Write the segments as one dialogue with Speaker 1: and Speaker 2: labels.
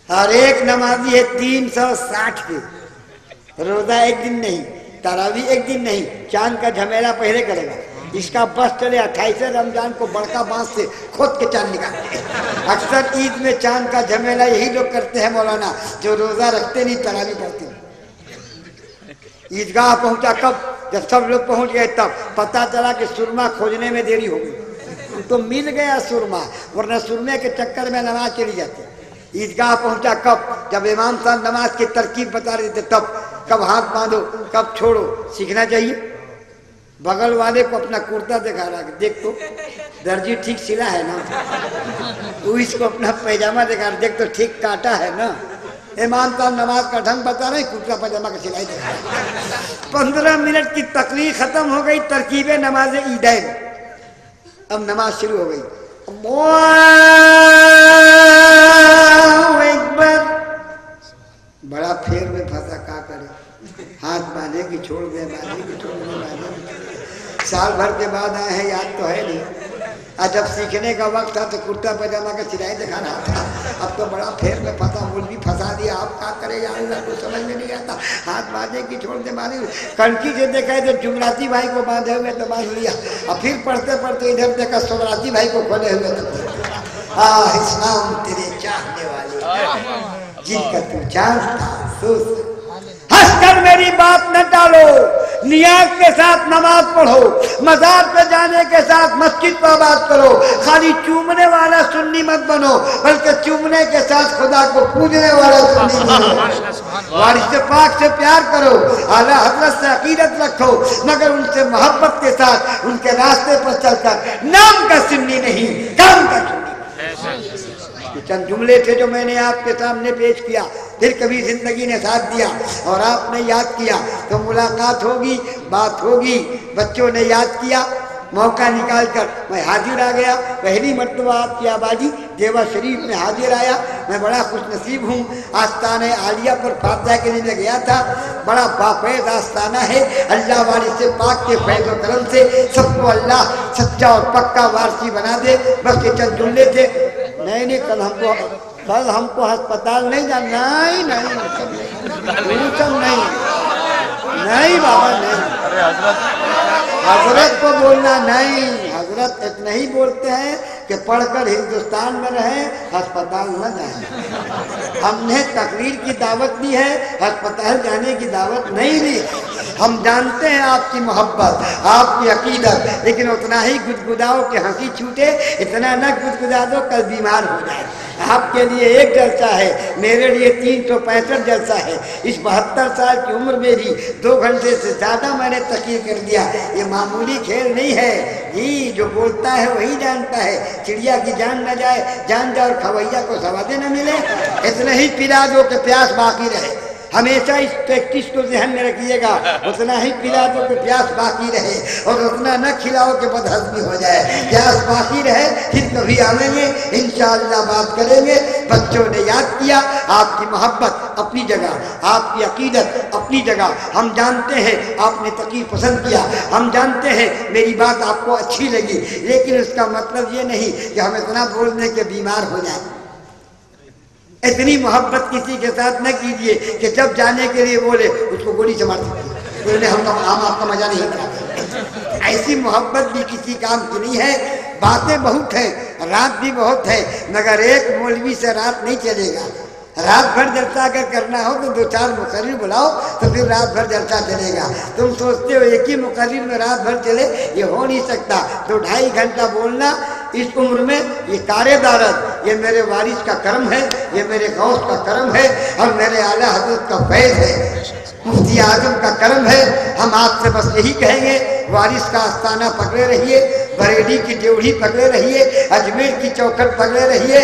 Speaker 1: اور ایک نمازی ہے 360 کے، روزہ ایک دن نہیں، تراویح ایک دن نہیں، چاند کا جھمیلا پہلے کرے گا۔ اس کا بس چلے 28 رمضان کو بڑکا بانس سے کھود کے چاند نکالتے ہیں۔ اکثر عید میں چاند کا جھمیلا یہی لوگ کرتے ہیں مولانا، جو روزہ رکھتے نہیں تراویح پڑھتے ہیں۔ عیدگاہ پہنچا کب؟ جب سب لوگ پہنچ گئے تب پتا چلا کہ سرما کھوجنے میں دیری ہو گئی، تو مل گیا سرما، ورنہ سرمے کے چکر میں نماز چلی جاتی۔ عیدگاہ پہنچا کب؟ جب امام صاحب نماز کی ترکیب بتا رہے تھے تب، کب ہاتھ باندھو کب چھوڑو سیکھنا چاہیے۔ بغل والے کو اپنا کرتا دکھا رہا کہ دیکھ تو درجی ٹھیک سلا ہے نا، تو اس کو اپنا پیجامہ دکھا رہا دیکھ تو ٹھیک کاٹا ہے نا۔ امام صاحب نماز کا ڈھنگ بتا رہے، کرتا پاجامہ کا سلائی دے رہا ہے۔ 15 منٹ کی تقریر ختم ہو گئی، ترکیب نماز عیدین۔ اب نماز شروع ہو گئی، اللہ اکبر، بڑا پھیر میں پھنسا، کیا کرے، ہاتھ باندھے کی چھوڑ دے، باندھے کی چھوڑ دے، باندھے کی چھوڑ دے۔ سال بھر کے بعد آئے ہیں، یاد تو ہے نہیں۔ جب سیکھنے کا وقت تھا تو کرتا پاجامہ کا سلائی دکھانا تھا، اب تو بڑا پھیر میں پھنسا، مولوی پھنسا دیا، آپ کیا کرے یا اللہ کو سمجھ میں نہیں آتا، ہاتھ باندھے کی چھوڑ دے، باندھے کنٹی سے دیکھا ہے تو جمراتی بھائی کو باندھے ہوئے تو باندھ لیا، اور پھر پڑھتے پڑھتے ادھر دیکھا سمراتی بھائی کو کھولے ہوئے تو اسلام تیرے چاہنے والے جن کا تو جانتا سوچ، ہنس کر میری بات نہ ٹالو، نیاز کے ساتھ نماز پڑھو، مزار پہ جانے کے ساتھ مسجد کو آباد کرو، خالی چومنے والا سنی مت بنو، بلکہ چومنے کے ساتھ خدا کو پوجنے والا سنی بنو۔ وارث پاک سے پیار کرو، اعلیٰ حضرت سے عقیدت رکھو، مگر ان سے محبت کے ساتھ ان کے راستے پر چل کر نام کا سنی نہیں، کام کا سنی۔ یہ چند جملے تھے جو میں نے آپ کے سامنے پیش کیا، پھر کبھی زندگی نے ساتھ دیا اور آپ نے یاد کیا تو ملاقات ہوگی، بات ہوگی۔ بچوں نے یاد کیا، موقع نکال کر میں حاضر آ گیا، پہلی مرتبہ آپ کی آبادی دیوا شریف میں حاضر آیا، میں بڑا خوش نصیب ہوں۔ آستانہ عالیہ پر فاتحہ کے لیے میں گیا تھا، بڑا بافیض آستانہ ہے، اللہ وارث پاک کے فیض و کرم سے سب کو اللہ سچا اور پکا وارثی بنا دے۔ بس یہ چند جملے تھے۔ نہیں کل ہم کو ہسپتال نہیں جانا، نہیں بابا نہیں، حضرت کو بولنا نہیں، حضرت اتنا ہی بولتے ہیں کہ پڑھ کر ہندوستان میں رہیں، ہسپتال نہ جائیں۔ ہم نے تقریر کی دعوت دی ہے، ہسپتال جانے کی دعوت نہیں دی۔ ہم جانتے ہیں آپ کی محبت، آپ کی عقیدت، لیکن اتنا ہی گدگداؤ کہ ہنسی چھوٹے، اتنا نہ گدگدا دو کل بیمار ہو جائے۔ آپ کے لیے ایک جلسہ ہے، میرے لیے 365 جلسہ ہے۔ اس 72 سال کی عمر میں بھی 2 گھنٹے سے زیادہ میں نے تقریر کر دیا۔ یہ معمولی کھیل نہیں ہے، یہ جو بولتا ہے وہی جانتا ہے۔ چڑیا کی جان نہ جائے، جان جائے اور کھویا کو سوادے نہ ملے، اتنا ہی پلا دو کہ پیاس باقی رہے۔ ہمیشہ اس پریکٹس کو ذہن میں رکھیے گا، اتنا ہی پلا دو کہ پیاس باقی رہے، اور اتنا نہ کھلاؤ کہ بدہضمی ہو جائے۔ پیاس باقی رہے، پھر کبھی آئیں گے انشاءاللہ بات کریں گے۔ بچوں نے یاد کیا، آپ کی محبت اپنی جگہ، آپ کی عقیدت اپنی جگہ۔ ہم جانتے ہیں آپ نے تقریر پسند کیا، ہم جانتے ہیں میری بات آپ کو اچھی لگی، لیکن اس کا مطلب یہ نہیں کہ ہم اتنا بول دیں کہ بیمار ہو جائیں۔ اتنی محبت کسی کے ساتھ نہ کیجیے کہ جب جانے کے لیے بولے اس کو گولی سے مار دیجیے، ہم آپ کا مزہ نہیں کرتے۔ ایسی محبت بھی کسی کام کی نہیں ہے۔ باتیں بہت ہیں، رات بھی بہت ہے، مگر ایک مولوی سے رات نہیں چلے گا۔ رات بھر جلسہ اگر کرنا ہو تو 2-4 مقرر بلاؤ تو پھر رات بھر جلسہ چلے گا۔ تم سوچتے ہو ایک ہی مقرر میں رات بھر چلے، یہ ہو نہیں سکتا۔ تو 2.5 گھنٹہ بولنا اس عمر میں یہ کار دارت، یہ میرے وارث کا کرم ہے، یہ میرے غوث کا کرم ہے، اور میرے اعلیٰ حضرت کا فیض ہے، مفتی اعظم کا کرم ہے۔ ہم آپ سے بس یہی کہیں گے، وارث کا آستانہ پکڑے رہیے، بریلی کی ڈیوڑھی پکڑے رہیے، اجمیر کی چوکھٹ پکڑے رہیے،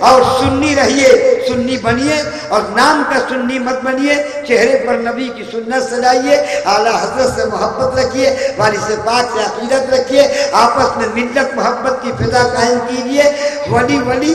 Speaker 1: اور سنی رہیے، سنی بنیے، اور نام کا سنی مت بنیے۔ چہرے پر نبی کی سنت سجائیے، اعلیٰ حضرت سے محبت رکھیے، وارث پاک سے عقیدت رکھیے، آپس میں ملت محبت کی فضا قائم کیجیے۔ ولی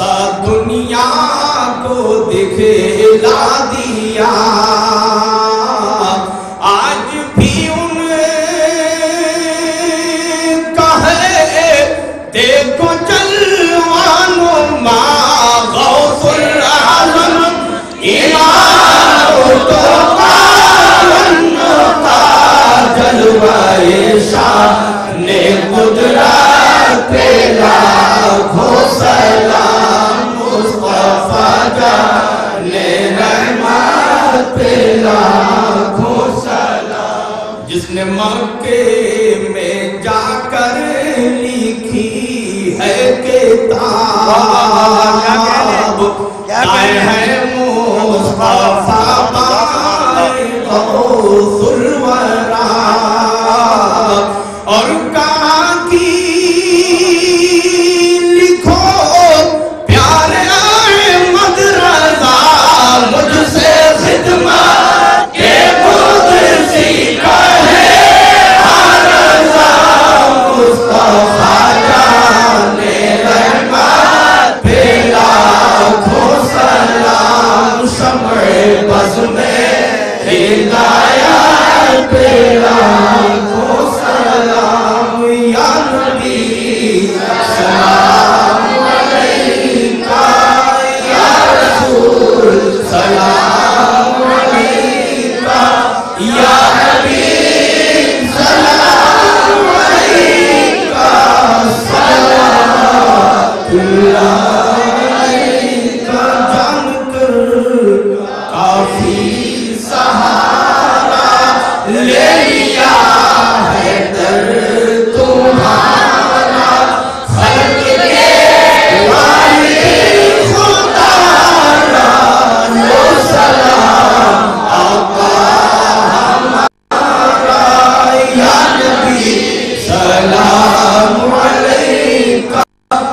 Speaker 2: سا دنیا کو دکھلا دیا آج بھی ان کا ہے دیکھو جلوان و ما غوث العالم امام تو پالن کا جلوائے شان قدرت پہ لاکھوں سلام مصطفیٰ جان رحمت پہ لاکھوں سلام جس نے مکے میں جا کر لکھی ہے کتاب لائے ہیں مصطفیٰ بائے غوث الورا اور کہا کی لکھو پیارے احمد رضا مجھ سے خدمت کے خود سیکھا ہے رضا مصطفیٰ جان رحمت پہ لاکھوں سلام شمع بز میں ہدایت پہ لاکھوں سلام یا نبی سلام علیکہ یا رسول سلام علیکہ یا حبیب سلام علیکہ صلوات اللہ علیکہ جان کر کافی سہارا لے لیا ہے در تمہارا خلق کے والی خدا را لو سلام آقا ہمارا یا نبی سلام علیکہ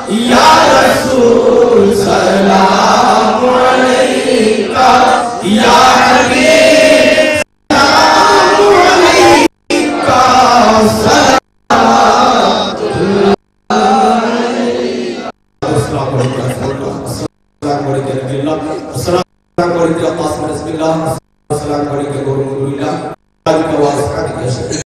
Speaker 2: یا رسول سلام علیکہ یا حبیب سلام علیکہ صلوات اللہ علیکہ السلام علیکم السلام علیکم السلام علیکم السلام علیکم السلام علیکم